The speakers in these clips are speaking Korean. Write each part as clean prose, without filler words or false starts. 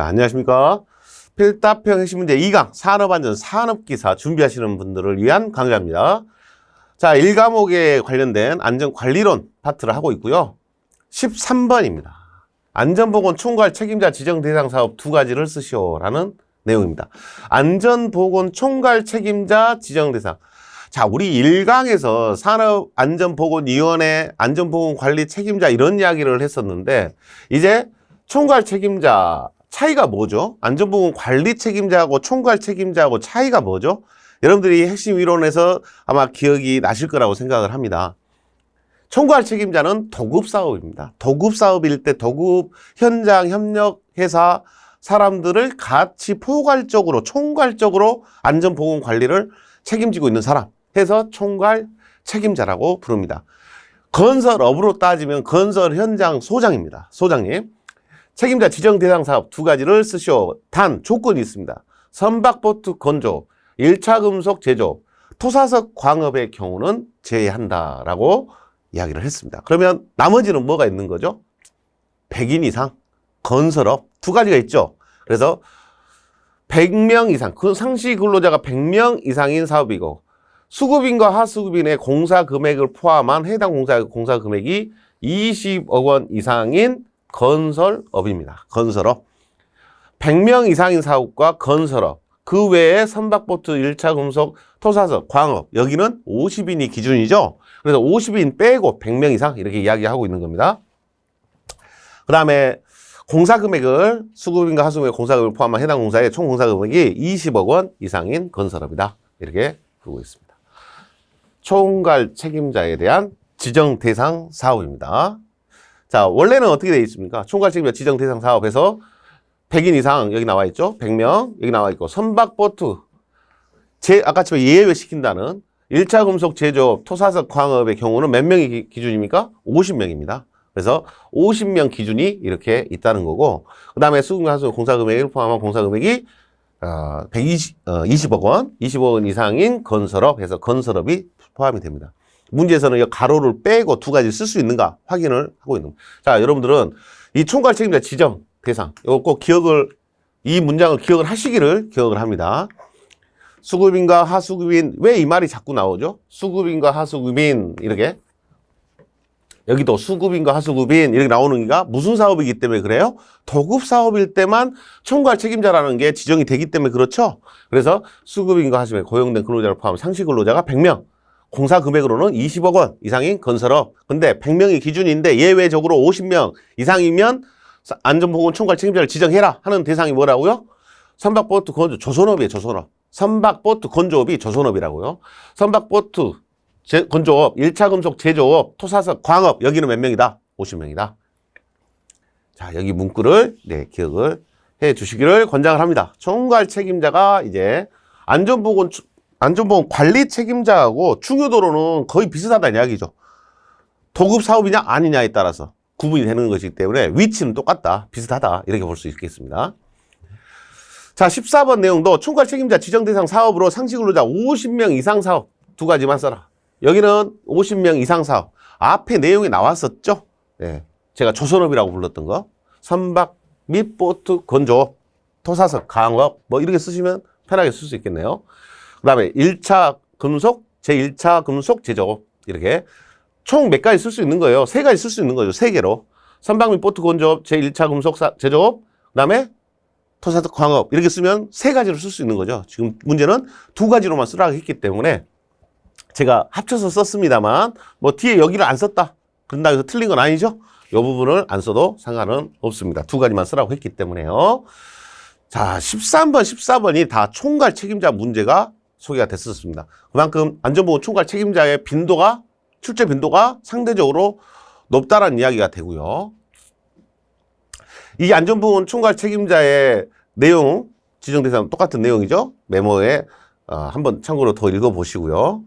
자, 안녕하십니까. 필답형 핵심 문제 2강 산업안전 산업기사 준비하시는 분들을 위한 강좌입니다. 자, 1과목에 관련된 안전관리론 파트를 하고 있고요. 13번입니다. 안전보건 총괄 책임자 지정 대상 사업 두 가지를 쓰시오라는 내용입니다. 안전보건 총괄 책임자 지정 대상. 자, 우리 1강에서 산업안전보건위원회 안전보건관리 책임자 이런 이야기를 했었는데, 이제 총괄 책임자 차이가 뭐죠? 안전보건관리 책임자하고 총괄 책임자하고 차이가 뭐죠? 여러분들이 핵심 이론에서 아마 기억이 나실 거라고 생각을 합니다. 총괄 책임자는 도급 사업입니다. 도급 사업일 때 도급 현장 협력 회사 사람들을 같이 포괄적으로 총괄적으로 안전보건 관리를 책임지고 있는 사람 해서 총괄 책임자라고 부릅니다. 건설업으로 따지면 건설 현장 소장입니다. 소장님. 책임자 지정 대상 사업 두 가지를 쓰시오. 단 조건이 있습니다. 선박보트 건조, 1차 금속 제조, 토사석 광업의 경우는 제외한다라고 이야기를 했습니다. 그러면 나머지는 뭐가 있는 거죠? 100인 이상 건설업 두 가지가 있죠. 그래서 100명 이상, 그 상시 근로자가 100명 이상인 사업이고, 수급인과 하수급인의 공사 금액을 포함한 해당 공사 금액이 20억 원 이상인 건설업입니다. 건설업. 100명 이상인 사업과 건설업, 그 외에 선박보트, 1차 금속, 토사석, 광업, 여기는 50인이 기준이죠. 그래서 50인 빼고 100명 이상 이렇게 이야기하고 있는 겁니다. 그 다음에 공사금액을 수급인과 하수급의 공사금액을 포함한 해당 공사의 총 공사금액이 20억 원 이상인 건설업이다. 이렇게 보고 있습니다. 총괄 책임자에 대한 지정 대상 사업입니다. 자, 원래는 어떻게 되어 있습니까? 총괄 책임자 지정 대상 사업에서 100인 이상 여기 나와 있죠. 100명 여기 나와 있고, 선박보트 아까처럼 예외시킨다는 1차 금속 제조업, 토사석 광업의 경우는 몇 명이 기준입니까? 50명입니다. 그래서 50명 기준이 이렇게 있다는 거고, 그 다음에 수급과 하수급 공사금액을 포함한 공사금액이 20억 원, 20억 원 이상인 건설업 해서 건설업이 포함이 됩니다. 문제에서는 이 가로를 빼고 두 가지 쓸 수 있는가 확인을 하고 있는 겁니다. 자, 여러분들은 이 총괄 책임자 지정 대상, 이거 꼭 이 문장을 기억을 하시기를 기억을 합니다. 수급인과 하수급인, 왜 이 말이 자꾸 나오죠? 수급인과 하수급인, 이렇게. 여기도 수급인과 하수급인, 이렇게 나오는 게 무슨 사업이기 때문에 그래요? 도급 사업일 때만 총괄 책임자라는 게 지정이 되기 때문에 그렇죠? 그래서 수급인과 하수급인, 고용된 근로자를 포함한 상시 근로자가 100명. 공사 금액으로는 20억 원 이상인 건설업. 근데 100명이 기준인데 예외적으로 50명 이상이면 안전보건 총괄 책임자를 지정해라 하는 대상이 뭐라고요? 선박보트 건조, 조선업이에요, 조선업. 선박보트 건조업이 조선업이라고요. 선박보트 건조업, 1차 금속 제조업, 토사석, 광업, 여기는 몇 명이다? 50명이다. 자, 여기 문구를 기억을 해 주시기를 권장을 합니다. 총괄 책임자가 이제 안전보건 관리 책임자하고 중요도로는 거의 비슷하다는 이야기죠. 도급 사업이냐 아니냐에 따라서 구분이 되는 것이기 때문에 위치는 똑같다, 비슷하다, 이렇게 볼 수 있겠습니다. 자, 14번 내용도 총괄 책임자 지정 대상 사업으로 상시 근로자 50명 이상 사업 두 가지만 써라. 여기는 50명 이상 사업. 앞에 내용이 나왔었죠? 네. 제가 조선업이라고 불렀던 거. 선박 및 보트 건조업, 토사석, 강업, 뭐 이렇게 쓰시면 편하게 쓸 수 있겠네요. 그 다음에 1차 금속, 제1차 금속 제조업. 이렇게. 총 몇 가지 쓸 수 있는 거예요? 세 가지 쓸 수 있는 거죠. 세 개로. 선박 및 보트 건조업, 제1차 금속 제조업, 그 다음에 토사석, 광업. 이렇게 쓰면 세 가지로 쓸 수 있는 거죠. 지금 문제는 두 가지로만 쓰라고 했기 때문에 제가 합쳐서 썼습니다만, 뭐 뒤에 여기를 안 썼다 그런다고 해서 틀린 건 아니죠. 이 부분을 안 써도 상관은 없습니다. 두 가지만 쓰라고 했기 때문에요. 자, 13번, 14번이 다 총괄 책임자 문제가 소개가 됐었습니다. 그만큼 안전보건 총괄 책임자의 빈도가, 출제 빈도가 상대적으로 높다라는 이야기가 되고요. 이 안전보건 총괄 책임자의 내용, 지정 대상 똑같은 내용이죠. 메모에 한번 참고로 더 읽어보시고요.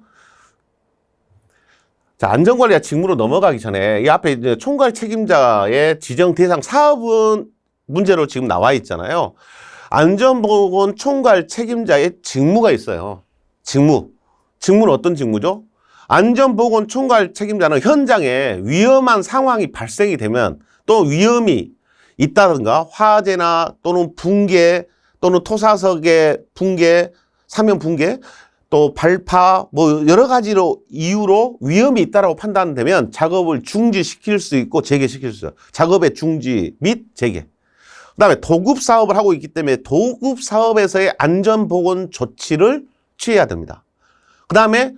자, 안전관리와 직무로 넘어가기 전에 이 앞에 이제 총괄 책임자의 지정 대상 사업은 문제로 지금 나와 있잖아요. 안전보건 총괄 책임자의 직무가 있어요. 직무는 어떤 직무죠? 안전보건 총괄 책임자는 현장에 위험한 상황이 발생이 되면, 또 위험이 있다든가 화재나 또는 붕괴 또는 토사석의 붕괴, 사면 붕괴, 또 발파 뭐 여러 가지로 이유로 위험이 있다라고 판단되면 작업을 중지시킬 수 있고 재개시킬 수 있어요. 작업의 중지 및 재개. 그다음에 도급 사업을 하고 있기 때문에 도급 사업에서의 안전보건 조치를 취해야 됩니다. 그다음에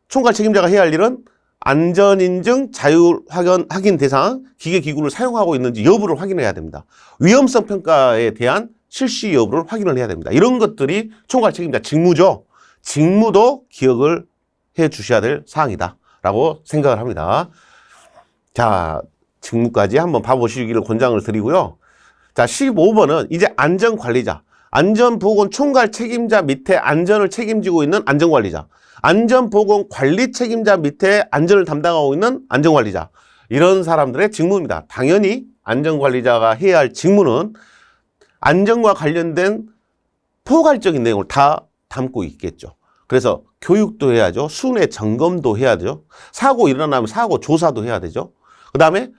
총괄 책임자가 해야 할 일은 안전인증, 자율 확인 대상, 기계기구를 사용하고 있는지 여부를 확인해야 됩니다. 위험성 평가에 대한 실시 여부를 확인을 해야 됩니다. 이런 것들이 총괄 책임자 직무죠. 직무도 기억을 해 주셔야 될 사항이다 라고 생각을 합니다. 자, 직무까지 한번 봐보시기를 권장을 드리고요. 자, 15번은 이제 안전관리자, 안전보건 총괄 책임자 밑에 안전을 책임지고 있는 안전관리자, 안전보건 관리 책임자 밑에 안전을 담당하고 있는 안전관리자, 이런 사람들의 직무입니다. 당연히 안전관리자가 해야 할 직무는 안전과 관련된 포괄적인 내용을 다 담고 있겠죠. 그래서 교육도 해야죠. 순회 점검도 해야죠. 사고 일어나면 사고 조사도 해야 되죠. 그 다음에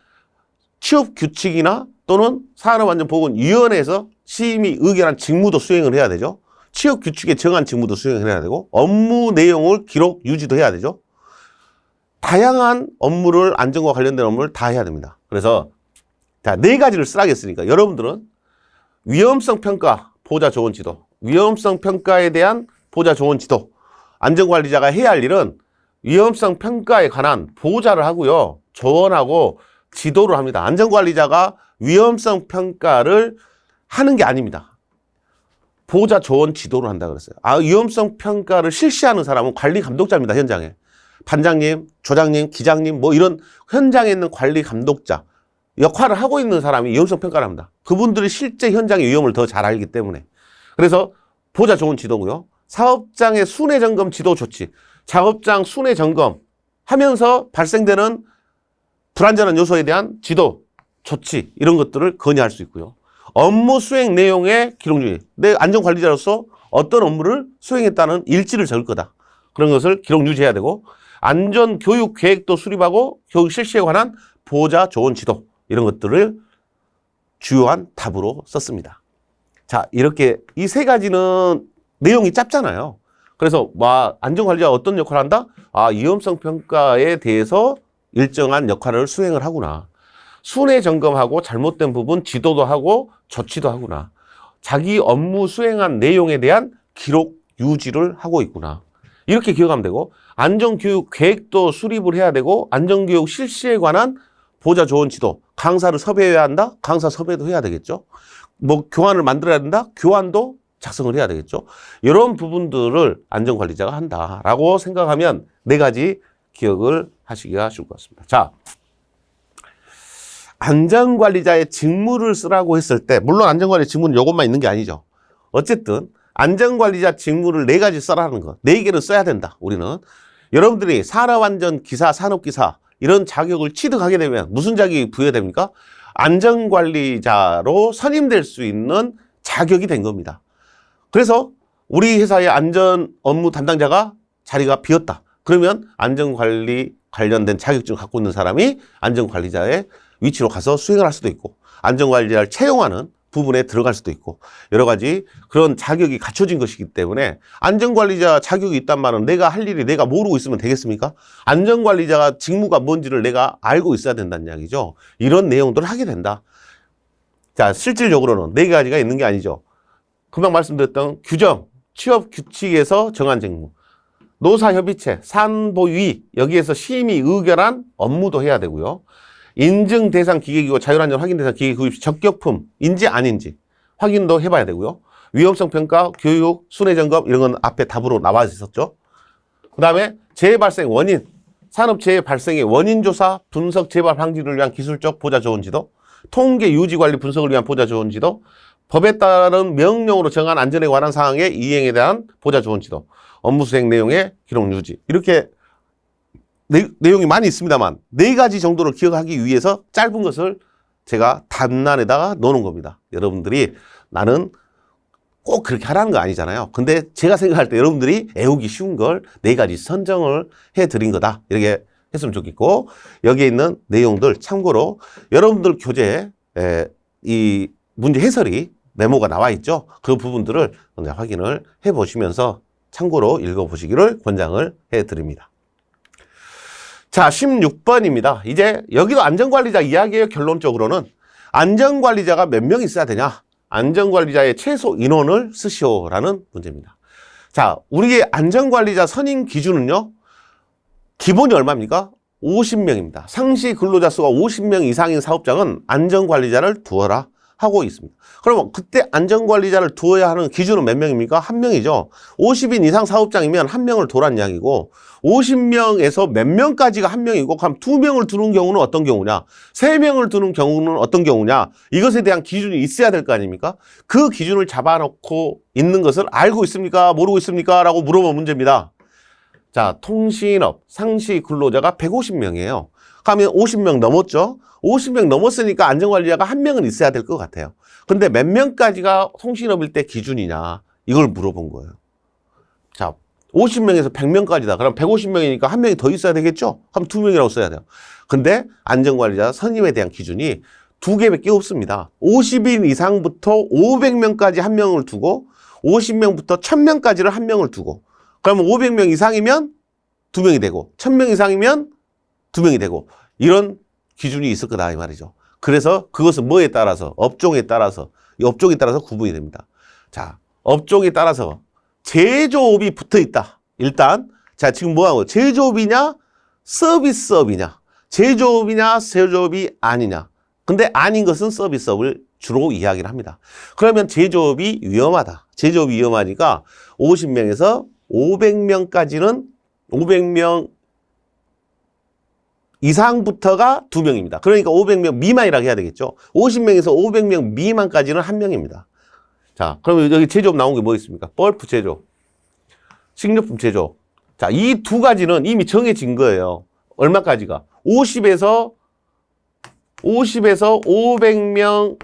취업 규칙이나 또는 산업안전보건위원회에서 심의 의결한 직무도 수행을 해야 되죠. 취업 규칙에 정한 직무도 수행을 해야 되고 업무 내용을 기록 유지도 해야 되죠. 다양한 업무를 안전과 관련된 업무를 다 해야 됩니다. 그래서 자, 4가지를 쓰라겠으니까 여러분들은 위험성 평가, 보자 좋은 지도, 위험성 평가에 대한 보자 좋은 지도, 안전관리자가 해야 할 일은 위험성 평가에 관한 보자를 하고요. 조언하고 지도를 합니다. 안전관리자가 위험성 평가를 하는 게 아닙니다. 보자 조언 지도를 한다 그랬어요. 위험성 평가를 실시하는 사람은 관리 감독자입니다. 현장에. 반장님, 조장님, 기장님 뭐 이런 현장에 있는 관리 감독자 역할을 하고 있는 사람이 위험성 평가를 합니다. 그분들이 실제 현장의 위험을 더 잘 알기 때문에. 그래서 보자 좋은 지도고요. 사업장의 순회 점검 지도 조치, 작업장 순회 점검 하면서 발생되는 불안전한 요소에 대한 지도, 조치 이런 것들을 건의할 수 있고요. 업무 수행 내용의 기록 유지. 내 안전관리자로서 어떤 업무를 수행했다는 일지를 적을 거다. 그런 것을 기록 유지해야 되고 안전교육 계획도 수립하고 교육 실시에 관한 보자 좋은 지도 이런 것들을 주요한 답으로 썼습니다. 자, 이렇게 이 3가지는 내용이 짧잖아요. 그래서 안전관리자가 어떤 역할을 한다? 위험성 평가에 대해서 일정한 역할을 수행을 하구나. 순회 점검하고 잘못된 부분 지도도 하고 조치도 하구나. 자기 업무 수행한 내용에 대한 기록 유지를 하고 있구나. 이렇게 기억하면 되고 안전교육 계획도 수립을 해야 되고 안전교육 실시에 관한 보자 좋은 지도, 강사를 섭외해야 한다? 강사 섭외도 해야 되겠죠. 뭐 교환을 만들어야 된다? 교환도 작성을 해야 되겠죠. 이런 부분들을 안전관리자가 한다라고 생각하면 4가지 기억을 하시기가 쉬울 것 같습니다. 자, 안전관리자의 직무를 쓰라고 했을 때 물론 안전관리 직무는 이것만 있는 게 아니죠. 어쨌든 안전관리자 직무를 4가지 써라는 것, 4개를 써야 된다. 우리는 여러분들이 산업안전기사, 산업기사 이런 자격을 취득하게 되면 무슨 자격이 부여됩니까? 안전관리자로 선임될 수 있는 자격이 된 겁니다. 그래서 우리 회사의 안전 업무 담당자가 자리가 비었다. 그러면 안전관리 관련된 자격증을 갖고 있는 사람이 안전관리자의 위치로 가서 수행을 할 수도 있고 안전관리자를 채용하는 부분에 들어갈 수도 있고 여러 가지 그런 자격이 갖춰진 것이기 때문에 안전관리자 자격이 있단 말은 내가 할 일이 내가 모르고 있으면 되겠습니까? 안전관리자가 직무가 뭔지를 내가 알고 있어야 된다는 이야기죠. 이런 내용들을 하게 된다. 자, 실질적으로는 4가지가 있는 게 아니죠. 금방 말씀드렸던 규정, 취업 규칙에서 정한 직무, 노사협의체, 산보위 여기에서 심의 의결한 업무도 해야 되고요. 인증 대상 기계기구, 자율안전 확인 대상 기계기구 적격품인지 아닌지 확인도 해봐야 되고요. 위험성 평가, 교육, 순회 점검 이런 건 앞에 답으로 나와 있었죠. 그 다음에 재해 발생 원인, 산업재해 발생의 원인 조사, 분석, 재발 방지를 위한 기술적 보자 좋은 지도, 통계 유지 관리 분석을 위한 보자 좋은 지도, 법에 따른 명령으로 정한 안전에 관한 사항의 이행에 대한 보자 좋은 지도, 업무 수행 내용의 기록 유지 이렇게 내용이 많이 있습니다만 4가지 정도를 기억하기 위해서 짧은 것을 제가 답란에다가 넣는 겁니다. 여러분들이 나는 꼭 그렇게 하라는 거 아니잖아요. 근데 제가 생각할 때 여러분들이 애우기 쉬운 걸 4가지 선정을 해드린 거다. 이렇게 했으면 좋겠고 여기에 있는 내용들 참고로 여러분들 교재에 이 문제 해설이 메모가 나와 있죠. 그 부분들을 확인을 해 보시면서 참고로 읽어 보시기를 권장을 해 드립니다. 자, 16번입니다. 이제 여기도 안전관리자 이야기예요. 결론적으로는 안전관리자가 몇 명 있어야 되냐? 안전관리자의 최소 인원을 쓰시오라는 문제입니다. 자, 우리의 안전관리자 선임 기준은요, 기본이 얼마입니까? 50명입니다. 상시 근로자 수가 50명 이상인 사업장은 안전관리자를 두어라 하고 있습니다. 그러면 그때 안전관리자를 두어야 하는 기준은 몇 명입니까? 1명이죠. 50인 이상 사업장이면 1명을 두란 이야기고, 50명에서 몇 명까지가 1명이고, 그럼 2명을 두는 경우는 어떤 경우냐? 3명을 두는 경우는 어떤 경우냐? 이것에 대한 기준이 있어야 될 거 아닙니까? 그 기준을 잡아놓고 있는 것을 알고 있습니까? 모르고 있습니까? 라고 물어본 문제입니다. 자, 통신업 상시 근로자가 150명이에요. 그러면 50명 넘었죠? 50명 넘었으니까 안전관리자가 1명은 있어야 될 것 같아요. 근데 몇 명까지가 통신업일 때 기준이냐? 이걸 물어본 거예요. 자, 50명에서 100명까지다. 그럼 150명이니까 1명이 더 있어야 되겠죠? 그럼 2명이라고 써야 돼요. 근데 안전관리자 선임에 대한 기준이 2개밖에 없습니다. 50인 이상부터 500명까지 1명을 두고, 50명부터 1000명까지를 1명을 두고, 그러면 500명 이상이면 2명이 되고 1000명 이상이면 2명이 되고 이런 기준이 있을 거다 이 말이죠. 그래서 그것은 뭐에 따라서 업종에 따라서 이 업종에 따라서 구분이 됩니다. 자, 업종에 따라서 제조업이 붙어 있다. 일단 자, 지금 뭐하고 제조업이냐 서비스업이냐, 제조업이냐 제조업이 아니냐. 근데 아닌 것은 서비스업을 주로 이야기를 합니다. 그러면 제조업이 위험하다. 제조업이 위험하니까 50명에서 500명까지는 500명 이상부터가 2명입니다. 그러니까 500명 미만이라고 해야 되겠죠. 50명에서 500명 미만까지는 1명입니다. 자, 그러면 여기 제조업 나온 게 뭐 있습니까? 벌프 제조업, 식료품 제조업. 자, 이 두 가지는 이미 정해진 거예요. 얼마까지가? 50에서 500명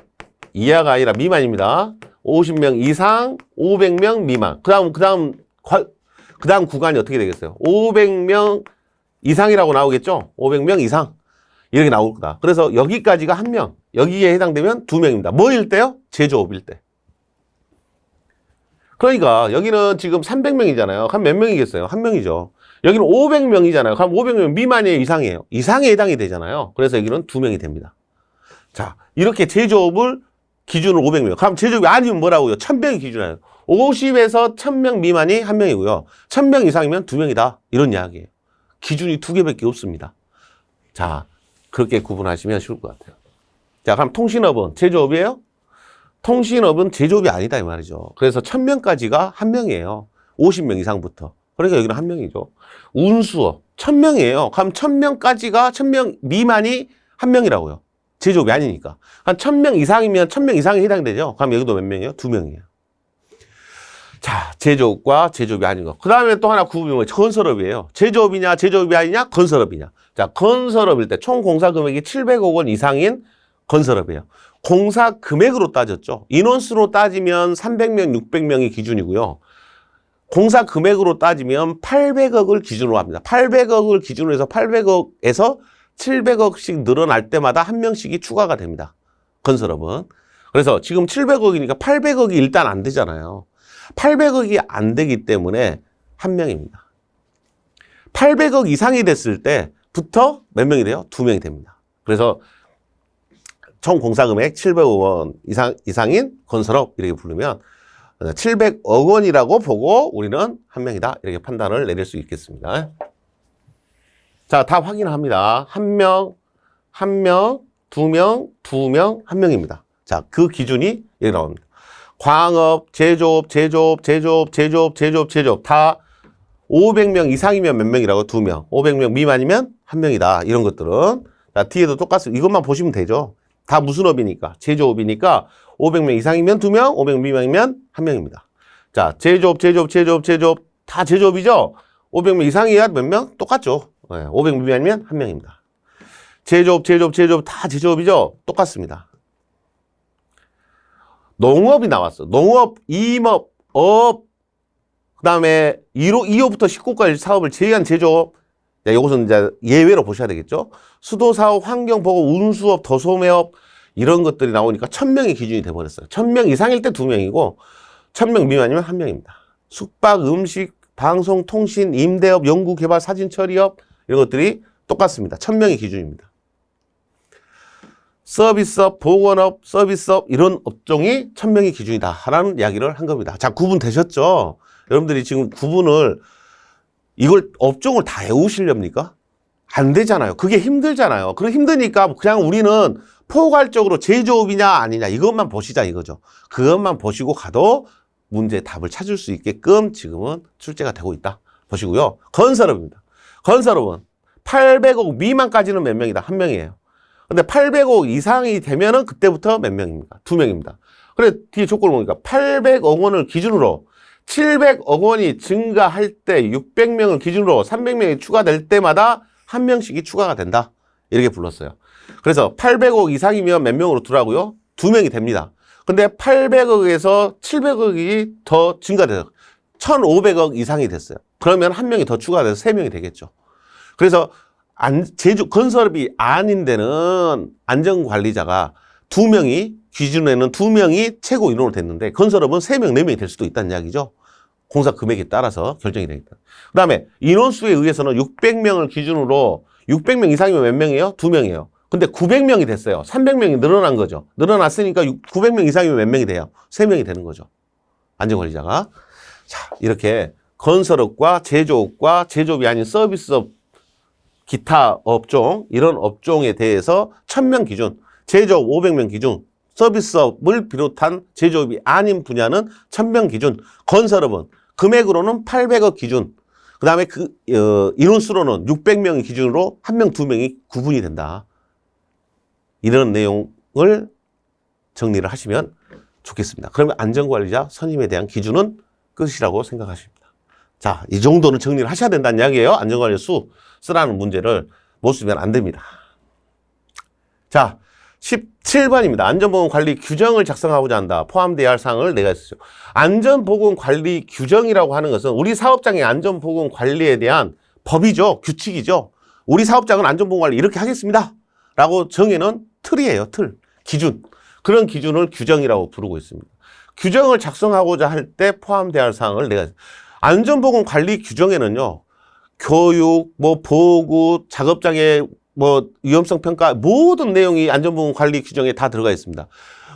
이하가 아니라 미만입니다. 50명 이상, 500명 미만. 그 다음 구간이 어떻게 되겠어요? 500명 이상이라고 나오겠죠? 500명 이상. 이렇게 나올 거다. 그래서 여기까지가 1명. 여기에 해당되면 2명입니다. 뭐일 때요? 제조업일 때. 그러니까 여기는 지금 300명이잖아요. 그럼 몇 명이겠어요? 1명이죠. 여기는 500명이잖아요. 그럼 500명 미만이에요? 이상이에요? 이상에 해당이 되잖아요. 그래서 여기는 2명이 됩니다. 자, 이렇게 제조업을 기준으로 500명. 그럼 제조업이 아니면 뭐라고요? 1000명이 기준이에요. 50에서 1000명 미만이 1명이고요. 1000명 이상이면 2명이다. 이런 이야기예요. 기준이 2개밖에 없습니다. 자, 그렇게 구분하시면 쉬울 것 같아요. 자, 그럼 통신업은 제조업이에요? 통신업은 제조업이 아니다 이 말이죠. 그래서 1000명까지가 1명이에요. 50명 이상부터. 그러니까 여기는 1명이죠. 운수업 1000명이에요. 그럼 1000명까지가 1000명 미만이 1명이라고요. 제조업이 아니니까. 한 1000명 이상이면 1000명 이상에 해당되죠. 그럼 여기도 몇 명이에요? 2명이에요. 자, 제조업과 제조업이 아닌 거. 그 다음에 또 하나 구분이 뭐예요? 건설업이에요. 제조업이냐, 제조업이 아니냐, 건설업이냐. 자, 건설업일 때 총 공사 금액이 700억 원 이상인 건설업이에요. 공사 금액으로 따졌죠. 인원수로 따지면 300명, 600명이 기준이고요. 공사 금액으로 따지면 800억을 기준으로 합니다. 800억을 기준으로 해서 800억에서 700억씩 늘어날 때마다 1명씩이 추가가 됩니다. 건설업은. 그래서 지금 700억이니까 800억이 일단 안 되잖아요. 800억이 안 되기 때문에 1명입니다. 800억 이상이 됐을 때부터 몇 명이 돼요? 2명이 됩니다. 그래서 총 공사금액 700억 원 이상인 건설업 이렇게 부르면 700억 원이라고 보고 우리는 1명이다 이렇게 판단을 내릴 수 있겠습니다. 자, 다 확인합니다. 1명, 1명, 2명, 2명, 1명입니다. 자, 그 기준이 여기 나옵니다. 광업, 제조업 다 500명 이상이면 몇 명이라고? 2명. 500명 미만이면 1명이다. 이런 것들은. 자, 뒤에도 똑같습니다. 이것만 보시면 되죠. 다 무슨 업이니까? 제조업이니까 500명 이상이면 2명, 500명 미만이면 1명입니다. 자, 제조업 다 제조업이죠? 500명 이상이야 몇 명? 똑같죠. 네, 500명 미만이면 1명입니다. 제조업 다 제조업이죠? 똑같습니다. 농업이 나왔어. 농업, 임업, 업, 그 다음에 2호부터 19호까지 사업을 제외한 제조업. 자, 이것은 이제 예외로 보셔야 되겠죠. 수도사업, 환경보호, 운수업, 도소매업, 이런 것들이 나오니까 1000명이 기준이 돼버렸어요. 1000명 이상일 때 2명이고 1000명 미만이면 1명입니다. 숙박, 음식, 방송, 통신, 임대업, 연구개발, 사진처리업 이런 것들이 똑같습니다. 1000명이 기준입니다. 서비스업, 보건업, 서비스업 이런 업종이 1000명이 기준이다 라는 이야기를 한 겁니다. 자, 구분되셨죠? 여러분들이 지금 구분을 이걸 업종을 다 외우시렵니까? 안 되잖아요. 그게 힘들잖아요. 그럼 힘드니까 그냥 우리는 포괄적으로 제조업이냐 아니냐 이것만 보시자 이거죠. 그것만 보시고 가도 문제 답을 찾을 수 있게끔 지금은 출제가 되고 있다. 보시고요. 건설업입니다. 건설업은 800억 미만까지는 몇 명이다? 1명이에요. 근데 800억 이상이 되면은 그때부터 몇 명입니까? 2명입니다. 그래 뒤에 조건을 보니까 800억 원을 기준으로 700억 원이 증가할 때 600명을 기준으로 300명이 추가될 때마다 1명씩이 추가가 된다. 이렇게 불렀어요. 그래서 800억 이상이면 몇 명으로 두라고요? 2명이 됩니다. 근데 800억에서 700억이 더 증가돼요. 1500억 이상이 됐어요. 그러면 1명이 더 추가돼서 3명이 되겠죠. 그래서 건설업이 아닌 데는 안전관리자가 2명이 기준에는 2명이 최고 인원으로 됐는데 건설업은 3명, 4명이 될 수도 있다는 이야기죠. 공사 금액에 따라서 결정이 되겠다. 그 다음에 인원수에 의해서는 600명을 기준으로 600명 이상이면 몇 명이에요? 2명이에요. 근데 900명이 됐어요. 300명이 늘어난 거죠. 늘어났으니까 900명 이상이면 몇 명이 돼요? 3명이 되는 거죠. 안전관리자가. 자, 이렇게 건설업과 제조업과 제조업이 아닌 서비스업, 기타 업종, 이런 업종에 대해서 1000명 기준, 제조업 500명 기준, 서비스업을 비롯한 제조업이 아닌 분야는 1000명 기준, 건설업은 금액으로는 800억 기준, 그 다음에 인원수로는 600명의 기준으로 1명, 2명이 구분이 된다. 이런 내용을 정리를 하시면 좋겠습니다. 그러면 안전관리자 선임에 대한 기준은 끝이라고 생각하십니다. 자, 이 정도는 정리를 하셔야 된다는 이야기예요. 안전관리 수 쓰라는 문제를 못 쓰면 안 됩니다. 자, 17번입니다. 안전보건관리 규정을 작성하고자 한다. 포함되어야 할 사항을 내가 쓰죠. 안전보건관리 규정이라고 하는 것은 우리 사업장의 안전보건관리에 대한 법이죠. 규칙이죠. 우리 사업장은 안전보건관리 이렇게 하겠습니다. 라고 정해놓은 틀이에요. 틀. 기준. 그런 기준을 규정이라고 부르고 있습니다. 규정을 작성하고자 할 때 포함되어야 할 사항을 내가 안전보건관리 규정에는요. 교육, 보고, 작업장의 위험성 평가 모든 내용이 안전보건관리 규정에 다 들어가 있습니다.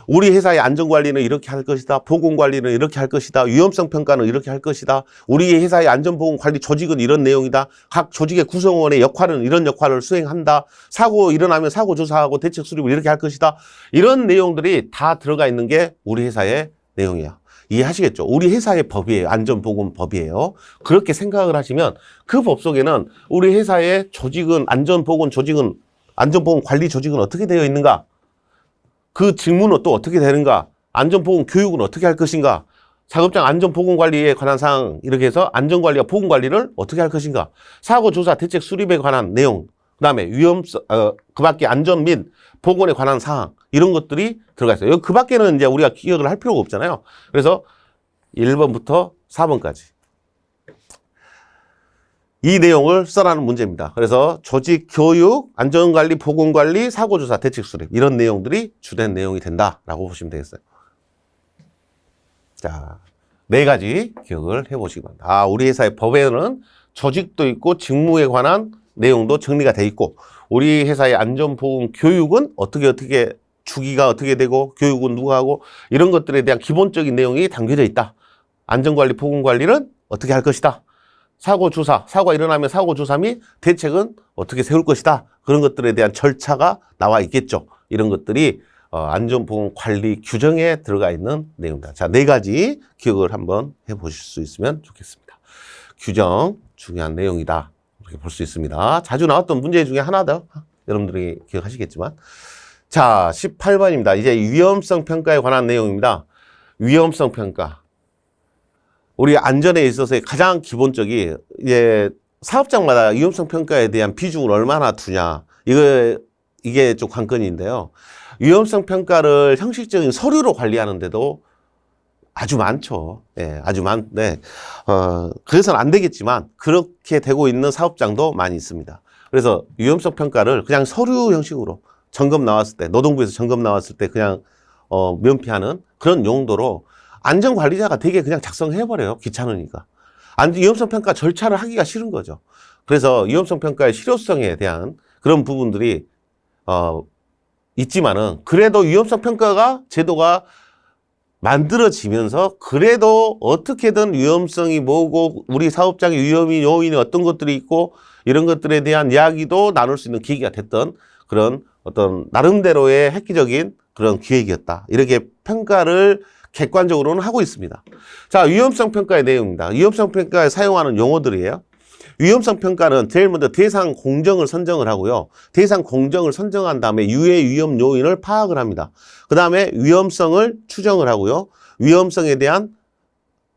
우리 회사의 안전관리는 이렇게 할 것이다. 보건관리는 이렇게 할 것이다. 위험성 평가는 이렇게 할 것이다. 우리 회사의 안전보건관리 조직은 이런 내용이다. 각 조직의 구성원의 역할은 이런 역할을 수행한다. 사고 일어나면 사고 조사하고 대책 수립을 이렇게 할 것이다. 이런 내용들이 다 들어가 있는 게 우리 회사의 내용이야. 이해하시겠죠? 우리 회사의 법이에요. 안전보건법이에요. 그렇게 생각을 하시면 그 법 속에는 우리 회사의 조직은 안전보건관리 조직은 어떻게 되어 있는가? 그 직무는 또 어떻게 되는가? 안전보건 교육은 어떻게 할 것인가? 작업장 안전보건관리에 관한 사항 이렇게 해서 안전관리와 보건관리를 어떻게 할 것인가? 사고조사 대책 수립에 관한 내용, 그 다음에 그 밖에 안전 및 보건에 관한 사항 이런 것들이 들어가 있어요. 그 밖에는 이제 우리가 기억을 할 필요가 없잖아요. 그래서 1번부터 4번까지 이 내용을 써라는 문제입니다. 그래서 조직 교육, 안전관리, 보건관리, 사고조사, 대책 수립 이런 내용들이 주된 내용이 된다라고 보시면 되겠어요. 자, 4가지 기억을 해보시기 바랍니다. 우리 회사의 법에는 조직도 있고 직무에 관한 내용도 정리가 돼 있고 우리 회사의 안전보건 교육은 어떻게 주기가 어떻게 되고 교육은 누가 하고 이런 것들에 대한 기본적인 내용이 담겨져 있다. 안전관리, 보건관리는 어떻게 할 것이다. 사고조사, 사고가 일어나면 사고조사 및 대책은 어떻게 세울 것이다. 그런 것들에 대한 절차가 나와 있겠죠. 이런 것들이 안전보건관리 규정에 들어가 있는 내용입니다. 자, 4가지 기억을 한번 해보실 수 있으면 좋겠습니다. 규정, 중요한 내용이다. 이렇게 볼 수 있습니다. 자주 나왔던 문제 중에 하나 더 여러분들이 기억하시겠지만 자, 18번입니다. 이제 위험성 평가에 관한 내용입니다. 위험성 평가. 우리 안전에 있어서의 가장 기본적인 이제 사업장마다 위험성 평가에 대한 비중을 얼마나 두냐. 이게 좀 관건인데요. 위험성 평가를 형식적인 서류로 관리하는데도 아주 많죠. 예, 아주 많네. 그래서는 안 되겠지만 그렇게 되고 있는 사업장도 많이 있습니다. 그래서 위험성 평가를 그냥 서류 형식으로 점검 나왔을 때, 노동부에서 점검 나왔을 때 그냥 면피하는 그런 용도로 안전관리자가 되게 그냥 작성해버려요. 귀찮으니까. 위험성 평가 절차를 하기가 싫은 거죠. 그래서 위험성 평가의 실효성에 대한 그런 부분들이 있지만은 그래도 위험성 평가가 제도가 만들어지면서 그래도 어떻게든 위험성이 뭐고 우리 사업장의 위험이 요인이 어떤 것들이 있고 이런 것들에 대한 이야기도 나눌 수 있는 계기가 됐던 그런 어떤 나름대로의 획기적인 그런 기획이었다. 이렇게 평가를 객관적으로는 하고 있습니다. 자, 위험성 평가의 내용입니다. 위험성 평가에 사용하는 용어들이에요. 위험성 평가는 제일 먼저 대상 공정을 선정을 하고요. 대상 공정을 선정한 다음에 유해 위험 요인을 파악을 합니다. 그 다음에 위험성을 추정을 하고요. 위험성에 대한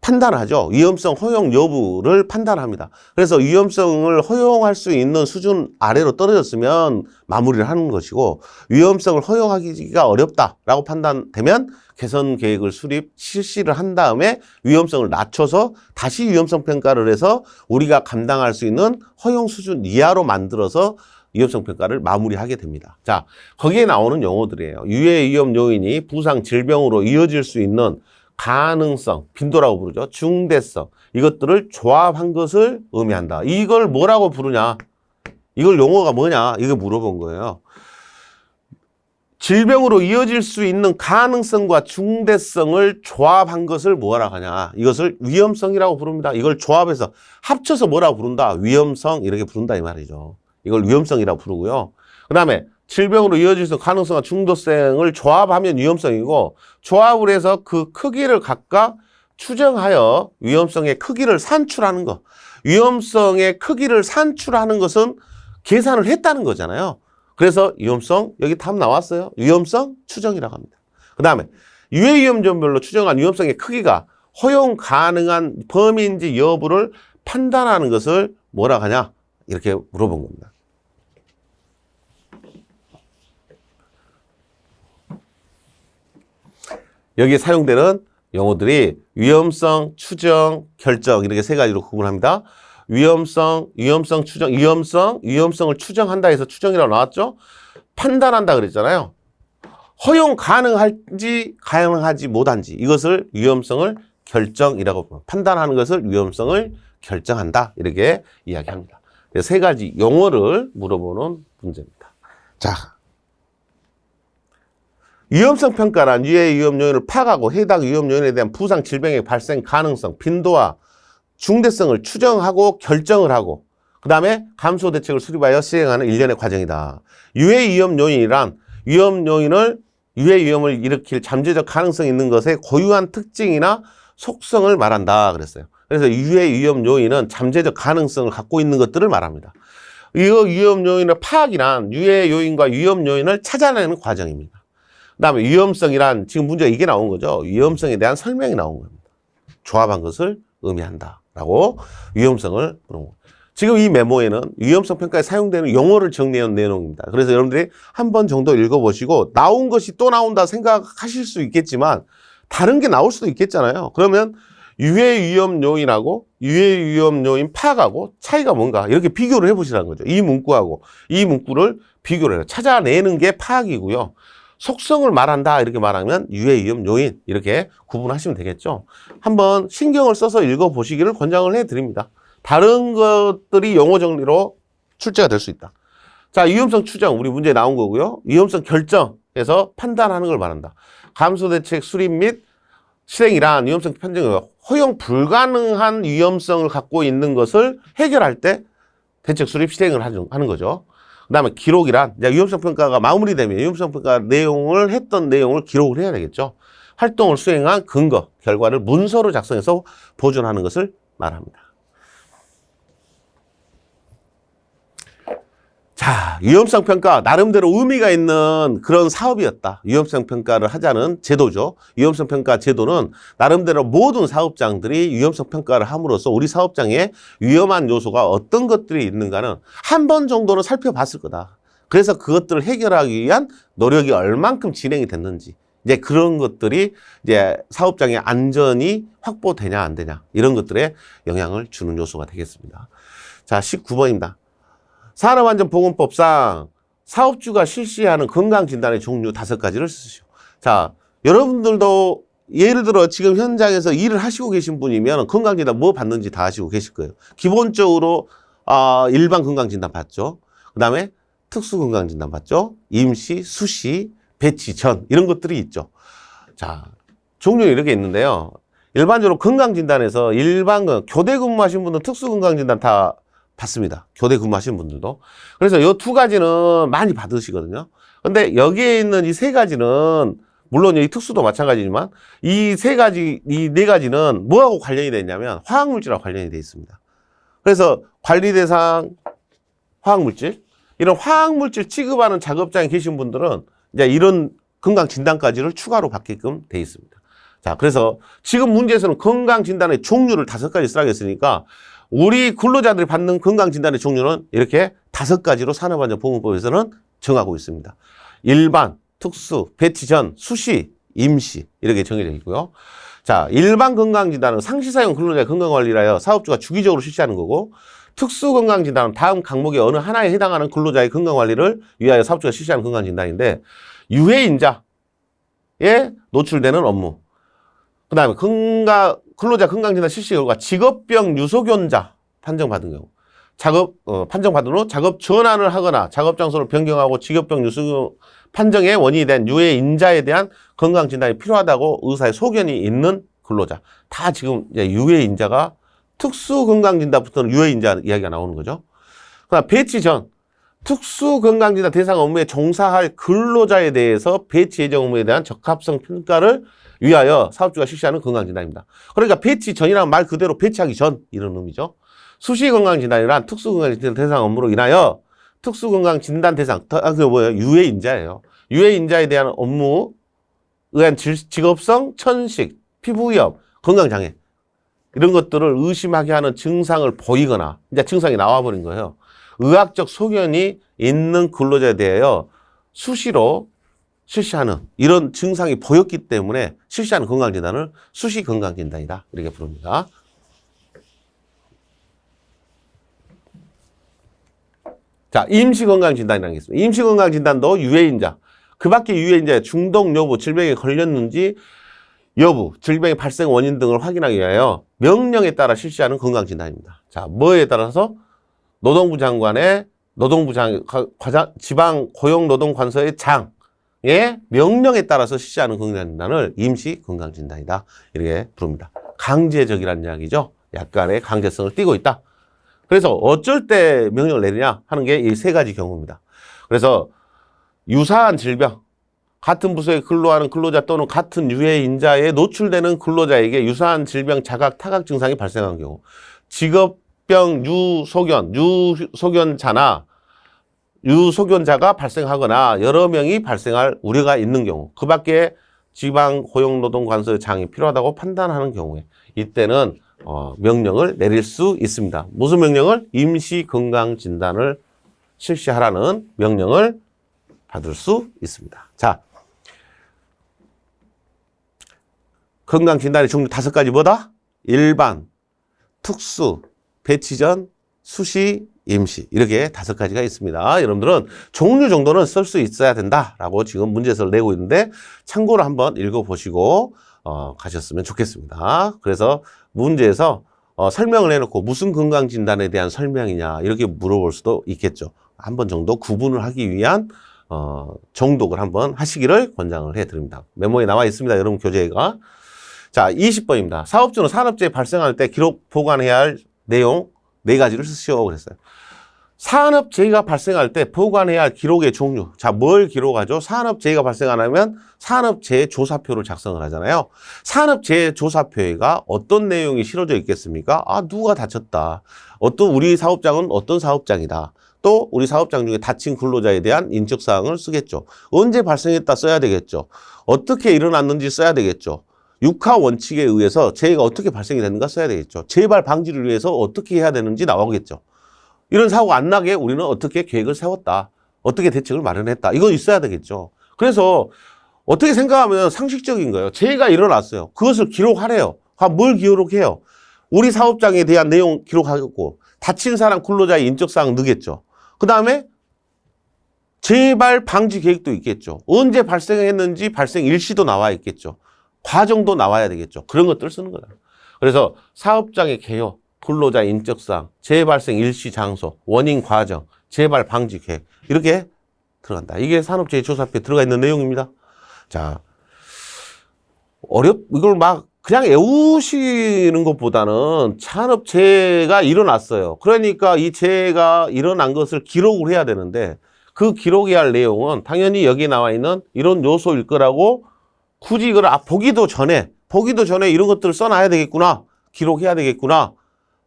판단하죠. 위험성 허용 여부를 판단합니다. 그래서 위험성을 허용할 수 있는 수준 아래로 떨어졌으면 마무리를 하는 것이고 위험성을 허용하기가 어렵다라고 판단되면 개선 계획을 실시를 한 다음에 위험성을 낮춰서 다시 위험성 평가를 해서 우리가 감당할 수 있는 허용 수준 이하로 만들어서 위험성 평가를 마무리하게 됩니다. 자, 거기에 나오는 용어들이에요. 유해 위험 요인이 부상 질병으로 이어질 수 있는 가능성, 빈도라고 부르죠. 중대성, 이것들을 조합한 것을 의미한다. 이걸 뭐라고 부르냐? 이걸 용어가 뭐냐? 이거 물어본 거예요. 질병으로 이어질 수 있는 가능성과 중대성을 조합한 것을 뭐라고 하냐? 이것을 위험성이라고 부릅니다. 이걸 조합해서 합쳐서 뭐라고 부른다? 위험성 이렇게 부른다 이 말이죠. 이걸 위험성이라고 부르고요. 그 다음에 질병으로 이어질 수 있는 가능성과 중도성을 조합하면 위험성이고 조합을 해서 그 크기를 각각 추정하여 위험성의 크기를 산출하는 것. 위험성의 크기를 산출하는 것은 계산을 했다는 거잖아요. 그래서 위험성, 여기 답 나왔어요. 위험성 추정이라고 합니다. 그 다음에 유해 위험존별로 추정한 위험성의 크기가 허용 가능한 범위인지 여부를 판단하는 것을 뭐라고 하냐? 이렇게 물어본 겁니다. 여기에 사용되는 용어들이 위험성, 추정, 결정 이렇게 세 가지로 구분합니다. 위험성, 추정, 위험성을 추정한다 해서 추정이라고 나왔죠? 판단한다 그랬잖아요. 허용 가능할지 가능하지 못한지 이것을 위험성을 결정이라고 부릅니다. 판단하는 것을 위험성을 결정한다 이렇게 이야기합니다. 세 가지 용어를 물어보는 문제입니다. 자. 위험성 평가란 유해 위험 요인을 파악하고 해당 위험 요인에 대한 부상 질병의 발생 가능성, 빈도와 중대성을 추정하고 결정을 하고 그 다음에 감소 대책을 수립하여 시행하는 일련의 과정이다. 유해 위험 요인이란 유해 위험을 일으킬 잠재적 가능성이 있는 것의 고유한 특징이나 속성을 말한다 그랬어요. 그래서 유해 위험 요인은 잠재적 가능성을 갖고 있는 것들을 말합니다. 이 위험 요인의 파악이란 유해 요인과 위험 요인을 찾아내는 과정입니다. 그 다음에 위험성이란 지금 문제가 이게 나온 거죠. 위험성에 대한 설명이 나온 겁니다. 조합한 것을 의미한다 라고 위험성을 부르는 거예요. 지금 이 메모에는 위험성 평가에 사용되는 용어를 정리한 내용입니다. 그래서 여러분들이 한 번 정도 읽어보시고 나온 것이 또 나온다 생각하실 수 있겠지만 다른 게 나올 수도 있겠잖아요. 그러면 유해 위험 요인하고 유해 위험 요인 파악하고 차이가 뭔가 이렇게 비교를 해보시라는 거죠. 이 문구하고 이 문구를 비교를 해요. 찾아내는 게 파악이고요. 속성을 말한다 이렇게 말하면 유해 위험 요인 이렇게 구분하시면 되겠죠. 한번 신경을 써서 읽어보시기를 권장을 해드립니다. 다른 것들이 용어 정리로 출제가 될 수 있다. 자, 위험성 추정 우리 문제에 나온 거고요. 위험성 결정에서 판단하는 걸 말한다. 감소대책 수립 및 실행이란 위험성 판정은 허용 불가능한 위험성을 갖고 있는 것을 해결할 때 대책 수립 실행을 하는 거죠. 그 다음에 기록이란 위험성 평가가 마무리되면 위험성 평가 내용을 했던 내용을 기록을 해야 되겠죠. 활동을 수행한 근거, 결과를 문서로 작성해서 보존하는 것을 말합니다. 자, 위험성 평가 나름대로 의미가 있는 그런 사업이었다. 위험성 평가를 하자는 제도죠. 위험성 평가 제도는 나름대로 모든 사업장들이 위험성 평가를 함으로써 우리 사업장에 위험한 요소가 어떤 것들이 있는가는 한 번 정도는 살펴봤을 거다. 그래서 그것들을 해결하기 위한 노력이 얼만큼 진행이 됐는지 이제 그런 것들이 이제 사업장의 안전이 확보되냐 안 되냐 이런 것들에 영향을 주는 요소가 되겠습니다. 자, 19번입니다. 산업안전보건법상 사업주가 실시하는 건강진단의 종류 5가지를 쓰시오. 자, 여러분들도 예를 들어 지금 현장에서 일을 하시고 계신 분이면 건강진단 뭐 받는지 다 아시고 계실 거예요. 기본적으로 일반 건강진단 받죠. 그 다음에 특수건강진단 받죠. 임시, 수시, 배치 전 이런 것들이 있죠. 자, 종류가 이렇게 있는데요. 일반적으로 건강진단에서 일반 교대 근무하신 분들 특수건강진단 다 받습니다. 교대 근무하시는 분들도. 그래서 이 2가지는 많이 받으시거든요. 근데 여기에 있는 이 3가지는 물론 이 특수도 마찬가지지만 이 3가지, 이 4가지는 뭐하고 관련이 되어 있냐면 화학물질하고 관련이 되어 있습니다. 그래서 관리 대상 화학물질, 이런 화학물질 취급하는 작업장에 계신 분들은 이제 이런 건강진단까지를 추가로 받게끔 되어 있습니다. 자, 그래서 지금 문제에서는 건강진단의 종류를 5가지 쓰라고 했으니까 우리 근로자들이 받는 건강진단의 종류는 이렇게 5가지로 산업안전보건법에서는 정하고 있습니다. 일반, 특수, 배치 전, 수시, 임시 이렇게 정해져 있고요. 자, 일반 건강진단은 상시사용 근로자의 건강관리라여 사업주가 주기적으로 실시하는 거고, 특수건강진단은 다음 항목의 어느 하나에 해당하는 근로자의 건강관리를 위하여 사업주가 실시하는 건강진단인데, 유해인자에 노출되는 업무, 그 다음에 근로자 건강진단 실시 결과 직업병 유소견자 판정받은 경우, 판정받은 후 작업 전환을 하거나 작업 장소를 변경하고 직업병 유소 판정의 원인이 된 유해인자에 대한 건강진단이 필요하다고 의사의 소견이 있는 근로자. 다 지금 유해인자가 특수건강진단부터는 유해인자 이야기가 나오는 거죠. 그다음 배치 전, 특수건강진단 대상 업무에 종사할 근로자에 대해서 배치 예정 업무에 대한 적합성 평가를 위하여 사업주가 실시하는 건강진단입니다. 그러니까 배치 전이라는 말 그대로 배치하기 전 이런 의미죠. 수시건강진단이란 특수건강진단 대상 업무로 인하여 특수건강진단 대상, 그게 뭐예요? 유해인자예요. 유해인자에 대한 업무에 의한 직업성, 천식, 피부위험, 건강장애 이런 것들을 의심하게 하는 증상을 보이거나 이제 증상이 나와버린 거예요. 의학적 소견이 있는 근로자에 대하여 수시로 실시하는 이런 증상이 보였기 때문에 실시하는 건강진단을 수시건강진단이다 이렇게 부릅니다. 자, 임시건강진단이라는 게 있습니다. 임시건강진단도 유해인자, 그 밖에 유해인자의 중독 여부, 질병에 걸렸는지 여부, 질병의 발생 원인 등을 확인하기 위하여 명령에 따라 실시하는 건강진단입니다. 자, 뭐에 따라서? 노동부 장관의 지방고용노동관서의 장의 명령에 따라서 실시하는 건강진단을 임시건강진단이다 이렇게 부릅니다. 강제적이라는 이야기죠. 약간의 강제성을 띠고 있다. 그래서 어쩔 때 명령을 내리냐 하는 게 이 3가지 경우입니다. 그래서 유사한 질병, 같은 부서에 근로하는 근로자 또는 같은 유해인자에 노출되는 근로자에게 유사한 질병, 자각, 타각 증상이 발생한 경우, 직업병 유소견자나 유소견자가 발생하거나 여러 명이 발생할 우려가 있는 경우, 그 밖에 지방고용노동관서의 장이 필요하다고 판단하는 경우에 이때는 명령을 내릴 수 있습니다. 무슨 명령을? 임시건강진단을 실시하라는 명령을 받을 수 있습니다. 자, 건강진단의 종류 5가지 뭐다? 일반, 특수, 배치 전, 수시, 임시 이렇게 5가지가 있습니다. 여러분들은 종류 정도는 쓸 수 있어야 된다라고 지금 문제서를 내고 있는데 참고로 한번 읽어보시고 가셨으면 좋겠습니다. 그래서 문제에서 설명을 해놓고 무슨 건강진단에 대한 설명이냐 이렇게 물어볼 수도 있겠죠. 한 번 정도 구분을 하기 위한 정독을 한번 하시기를 권장을 해드립니다. 메모에 나와 있습니다. 여러분 교재가. 자, 20번입니다. 사업주는 산업재해 발생할 때 기록 보관해야 할 내용 4가지를 쓰시오 그랬어요. 산업재해가 발생할 때 보관해야 할 기록의 종류. 자, 뭘 기록하죠? 산업재해가 발생 안 하면 산업재해 조사표를 작성을 하잖아요. 산업재해 조사표에가 어떤 내용이 실어져 있겠습니까? 누가 다쳤다. 우리 사업장은 어떤 사업장이다. 또 우리 사업장 중에 다친 근로자에 대한 인적사항을 쓰겠죠. 언제 발생했다 써야 되겠죠. 어떻게 일어났는지 써야 되겠죠. 육하 원칙에 의해서 재해가 어떻게 발생이 되는가 써야 되겠죠. 재발 방지를 위해서 어떻게 해야 되는지 나오겠죠. 이런 사고가 안 나게 우리는 어떻게 계획을 세웠다. 어떻게 대책을 마련했다. 이거 있어야 되겠죠. 그래서 어떻게 생각하면 상식적인 거예요. 재해가 일어났어요. 그것을 기록하래요. 뭘 기록해요? 우리 사업장에 대한 내용 기록하겠고 다친 사람 근로자의 인적사항 넣겠죠. 그 다음에 재발 방지 계획도 있겠죠. 언제 발생했는지 발생 일시도 나와 있겠죠. 과정도 나와야 되겠죠. 그런 것들을 쓰는 거다. 그래서 사업장의 개요, 근로자 인적사항, 재발생 일시 장소, 원인 과정, 재발 방지 계획 이렇게 들어간다. 이게 산업재해조사표에 들어가 있는 내용입니다. 자, 이걸 막 그냥 외우시는 것보다는 산업재해가 일어났어요. 그러니까 이 재해가 일어난 것을 기록을 해야 되는데 그 기록해야 할 내용은 당연히 여기 나와 있는 이런 요소일 거라고 굳이 이걸 보기도 전에 이런 것들을 써놔야 되겠구나. 기록해야 되겠구나.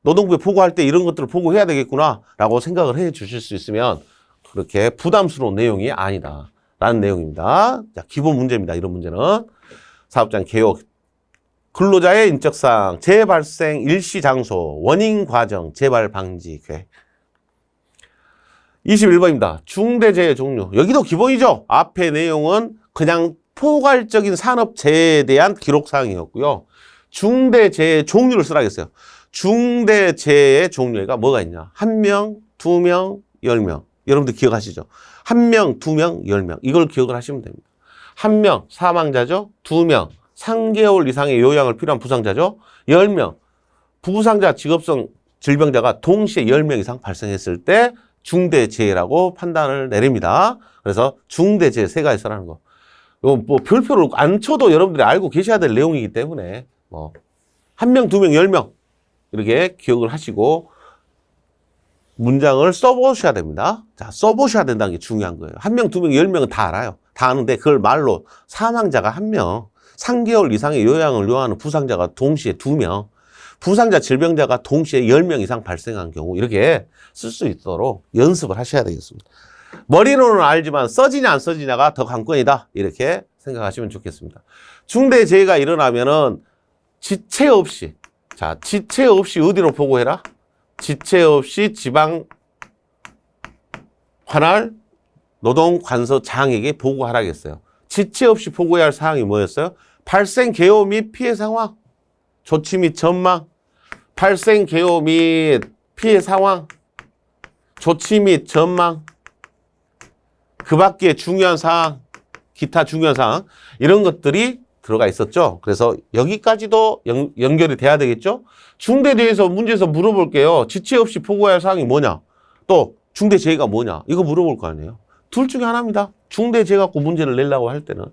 노동부에 보고할 때 이런 것들을 보고해야 되겠구나. 라고 생각을 해 주실 수 있으면 그렇게 부담스러운 내용이 아니다. 라는 내용입니다. 자, 기본 문제입니다. 이런 문제는. 사업장 개요, 근로자의 인적사항, 재발생 일시 장소, 원인 과정, 재발 방지 계획. 21번입니다. 중대재해 종류. 여기도 기본이죠. 앞의 내용은 그냥 포괄적인 산업재해에 대한 기록사항이었고요. 중대재해 종류를 쓰라겠어요. 중대재해 종류가 뭐가 있냐. 1명, 2명, 10명. 여러분들 기억하시죠? 1명, 2명, 10명. 이걸 기억을 하시면 됩니다. 1명, 사망자죠. 2명, 3개월 이상의 요양을 필요한 부상자죠. 10명, 부상자, 직업성 질병자가 동시에 10명 이상 발생했을 때 중대재해라고 판단을 내립니다. 그래서 중대재해 세 가지 써라는 거. 이거 뭐 별표를 안 쳐도 여러분들이 알고 계셔야 될 내용이기 때문에 뭐 1명, 2명, 10명 이렇게 기억을 하시고 문장을 써보셔야 됩니다. 자, 써보셔야 된다는 게 중요한 거예요. 1명, 2명, 10명은 다 알아요. 다 아는데 그걸 말로 사망자가 1명, 3개월 이상의 요양을 요하는 부상자가 동시에 2명, 부상자 질병자가 동시에 10명 이상 발생한 경우 이렇게 쓸 수 있도록 연습을 하셔야 되겠습니다. 머리로는 알지만 써지냐 안 써지냐가 더 관건이다. 이렇게 생각하시면 좋겠습니다. 중대재해가 일어나면은 지체 없이, 자, 지체 없이 어디로 보고해라? 지체 없이 지방 관할 노동관서장에게 보고하라겠어요. 지체 없이 보고해야 할 사항이 뭐였어요? 발생 개요 및 피해 상황, 조치 및 전망, 발생 개요 및 피해 상황, 조치 및 전망, 그 밖에 중요한 사항, 기타 중요한 사항 이런 것들이 들어가 있었죠. 그래서 여기까지도 연결이 돼야 되겠죠. 중대재해에서 문제에서 물어볼게요. 지체 없이 보고해야 할 사항이 뭐냐? 또 중대재해가 뭐냐? 이거 물어볼 거 아니에요. 둘 중에 하나입니다. 중대재해 갖고 문제를 내려고 할 때는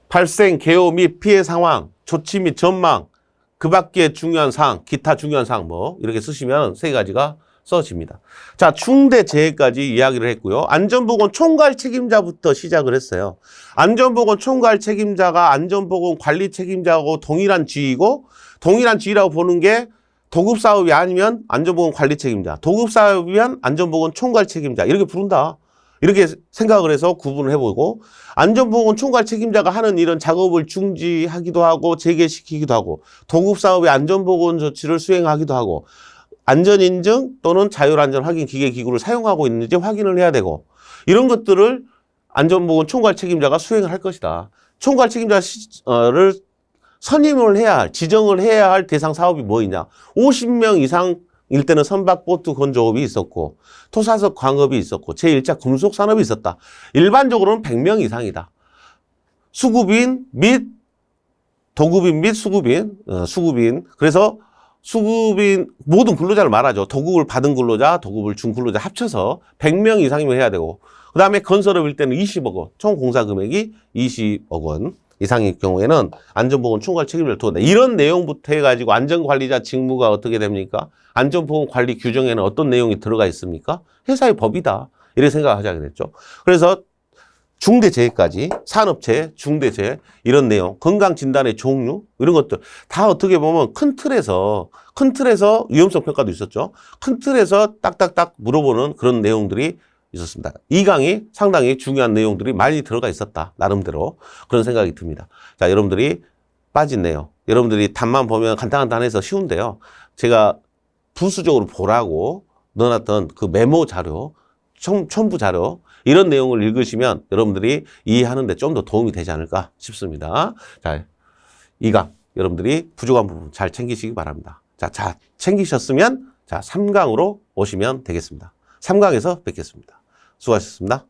발생, 개요 및 피해 상황, 조치 및 전망, 그 밖에 중요한 사항, 기타 중요한 사항 뭐 이렇게 쓰시면 세 가지가 써집니다. 자, 중대재해까지 이야기를 했고요. 안전보건 총괄 책임자부터 시작을 했어요. 안전보건 총괄 책임자가 안전보건 관리 책임자하고 동일한 지위이고 동일한 지위라고 보는 게 도급사업이 아니면 안전보건 관리 책임자, 도급사업이면 안전보건 총괄 책임자 이렇게 부른다. 이렇게 생각을 해서 구분을 해보고 안전보건 총괄 책임자가 하는 이런 작업을 중지하기도 하고 재개시키기도 하고 도급사업의 안전보건 조치를 수행하기도 하고 안전인증 또는 자율안전 확인 기계 기구를 사용하고 있는지 확인을 해야 되고 이런 것들을 안전보건 총괄 책임자가 수행을 할 것이다. 총괄 책임자를 선임을 해야 할, 지정을 해야 할 대상 사업이 뭐이냐. 50명 이상일 때는 선박보트 건조업이 있었고 토사석 광업이 있었고 제1차 금속산업이 있었다. 일반적으로는 100명 이상이다. 수급인 및 도급인 및 수급인, 수급인. 그래서 수급인 모든 근로자를 말하죠. 도급을 받은 근로자, 도급을 준 근로자 합쳐서 100명 이상이면 해야 되고 그 다음에 건설업일 때는 20억 원, 총 공사 금액이 20억 원 이상일 경우에는 안전보건 총괄 책임을 둬야 돼. 이런 내용부터 해가지고 안전관리자 직무가 어떻게 됩니까? 안전보건 관리 규정에는 어떤 내용이 들어가 있습니까? 회사의 법이다. 이렇게 생각하자게 됐죠. 그래서 중대재해까지 산업재해, 중대재해 이런 내용, 건강진단의 종류 이런 것들 다 어떻게 보면 큰 틀에서 위험성 평가도 있었죠. 큰 틀에서 딱딱딱 물어보는 그런 내용들이 있었습니다. 이 강의 상당히 중요한 내용들이 많이 들어가 있었다. 나름대로 그런 생각이 듭니다. 자, 여러분들이 빠진 내용, 여러분들이 답만 보면 간단해서 쉬운데요. 제가 부수적으로 보라고 넣어놨던 그 메모 자료, 첨부 자료 이런 내용을 읽으시면 여러분들이 이해하는 데 좀 더 도움이 되지 않을까 싶습니다. 자, 2강 여러분들이 부족한 부분 잘 챙기시기 바랍니다. 자, 챙기셨으면 자, 3강으로 오시면 되겠습니다. 3강에서 뵙겠습니다. 수고하셨습니다.